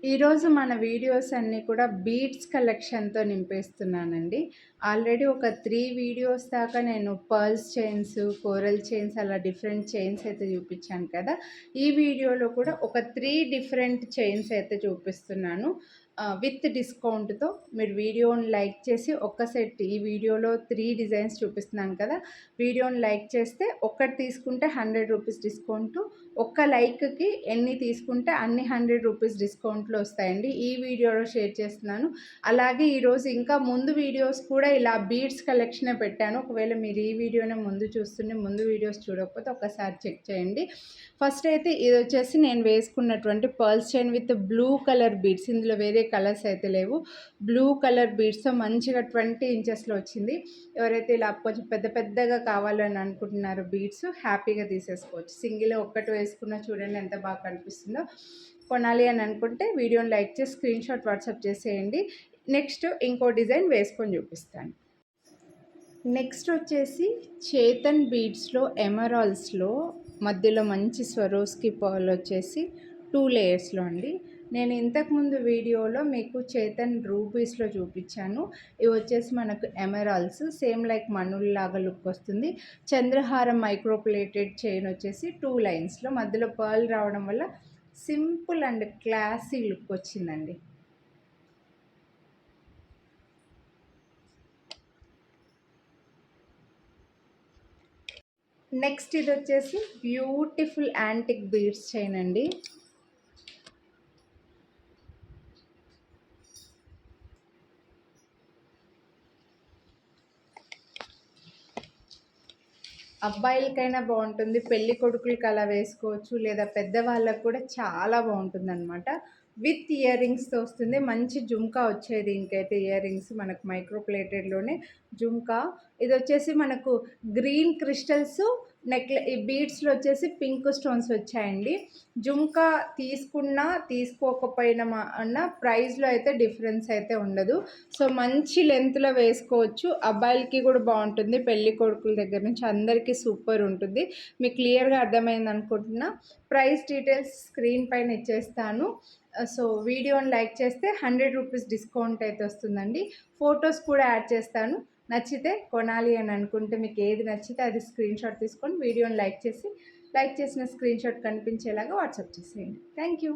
ఈరోజు మన వీడియోస్ అన్నీ కూడా బీడ్స్ కలెక్షన్‌తో నింపేస్తున్నానండి. ఆల్రెడీ ఒక 3 వీడియోస్ దాకా నేను పర్ల్స్ చైన్స్, కోరల్ చైన్స్ అలా డిఫరెంట్ చైన్స్ అయితే చూపించాను కదా! ఈ వీడియోలో కూడా ఒక 3 డిఫరెంట్ చైన్స్ అయితే చూపిస్తున్నాను. విత్ డిస్కౌంట్‌తో మీరు వీడియోని లైక్ చేసి ఒక్క సెట్ ఈ వీడియోలో 3 డిజైన్స్ చూపిస్తున్నాను కదా! వీడియోని లైక్ చేస్తే ఒక్కటి తీసుకుంటే రూ. 100 డిస్కౌంటు. ఒక్క లైక్‌కి ఎన్ని తీసుకుంటే అన్ని రూ. 100 డిస్కౌంట్‌లో వస్తాయండి. ఈ వీడియోలో షేర్ చేస్తున్నాను. అలాగే ఈరోజు ఇంకా ముందు వీడియోస్ కూడా ఇలా బీడ్స్ కలెక్షనే పెట్టాను. ఒకవేళ మీరు ఈ వీడియోనే ముందు చూస్తుంటే ముందు వీడియోస్ చూడకపోతే ఒక్కసారి చెక్ చేయండి. ఫస్ట్ అయితే ఇదొచ్చేసి నేను వేసుకున్నటువంటి pearls chain with blue colour beads. ఇందులో వేరే కలర్స్ అయితే లేవు. బ్లూ కలర్ బీడ్స్‌తో మంచిగా 20 ఇంచెస్‌లో వచ్చింది. ఎవరైతే ఇలా కొంచెం పెద్ద పెద్దగా కావాలని అనుకుంటున్నారో బీడ్స్ హ్యాపీగా తీసేసుకోవచ్చు. సింగిల్ ఒక్కటి వేసుకున్నా చూడండి ఎంత బాగా కనిపిస్తుందో. కొనాలి అని అనుకుంటే వీడియోని లైక్ చేసి స్క్రీన్‌షాట్ వాట్సాప్ చేసేయండి. నెక్స్ట్ ఇంకో డిజైన్ వేసుకొని చూపిస్తాను. నెక్స్ట్ వచ్చేసి చేతన్ బీడ్స్లో ఎమరాల్డ్స్లో మధ్యలో మంచి స్వరోస్కి పర్ల్ వచ్చేసి 2 లేయర్స్లో అండి. నేను ఇంతకుముందు వీడియోలో మీకు చేతన్ రూబీస్లో చూపించాను. ఇవి వచ్చేసి మనకు ఎమరాల్డ్స్ సేమ్ లైక్ మణుల్లాగా లుక్ వస్తుంది. చంద్రహారం మైక్రోప్లేటెడ్ చైన్ వచ్చేసి 2 లైన్స్లో మధ్యలో పర్ల్ రావడం వల్ల సింపుల్ అండ్ క్లాసీ లుక్ వచ్చిందండి. నెక్స్ట్ ఇది వచ్చేసి బ్యూటిఫుల్ యాంటిక్ బీడ్స్ చైన్ అండి. అబ్బాయిలకైనా బాగుంటుంది, పెళ్లి కొడుకులకి అలా వేసుకోవచ్చు, లేదా పెద్దవాళ్ళకు కూడా చాలా బాగుంటుందన్నమాట. విత్ ఇయర్ రింగ్స్తో వస్తుంది. మంచి జుమ్కా వచ్చేది ఇంకైతే ఇయర్ రింగ్స్ మనకు మైక్రోప్లేటెడ్లోనే జుమ్కా. ఇది వచ్చేసి మనకు గ్రీన్ క్రిస్టల్స్ ఈ బీడ్స్లో వచ్చేసి పింక్ స్టోన్స్ వచ్చాయండి. జుమ్కా తీసుకున్నా తీసుకోకపోయినా అన్న ప్రైస్లో అయితే డిఫరెన్స్ అయితే ఉండదు. సో మంచి లెంత్లో వేసుకోవచ్చు. అబ్బాయిలకి కూడా బాగుంటుంది. పెళ్లి కొడుకుల దగ్గర నుంచి అందరికీ సూపర్ ఉంటుంది. మీకు క్లియర్గా అర్థమైంది అనుకుంటున్నా. ప్రైస్ డీటెయిల్స్ స్క్రీన్ పైన ఇచ్చేస్తాను. సో వీడియోని లైక్ చేస్తే రూ. 100 డిస్కౌంట్ అయితే వస్తుందండి. ఫొటోస్ కూడా యాడ్ చేస్తాను. నచ్చితే కొనాలి అని అనుకుంటే మీకు ఏది నచ్చితే అది స్క్రీన్‌షాట్ తీసుకొని వీడియోని లైక్ చేసి లైక్ చేసిన స్క్రీన్‌షాట్ కనిపించేలాగా వాట్సాప్ చేసేయండి. Thank you.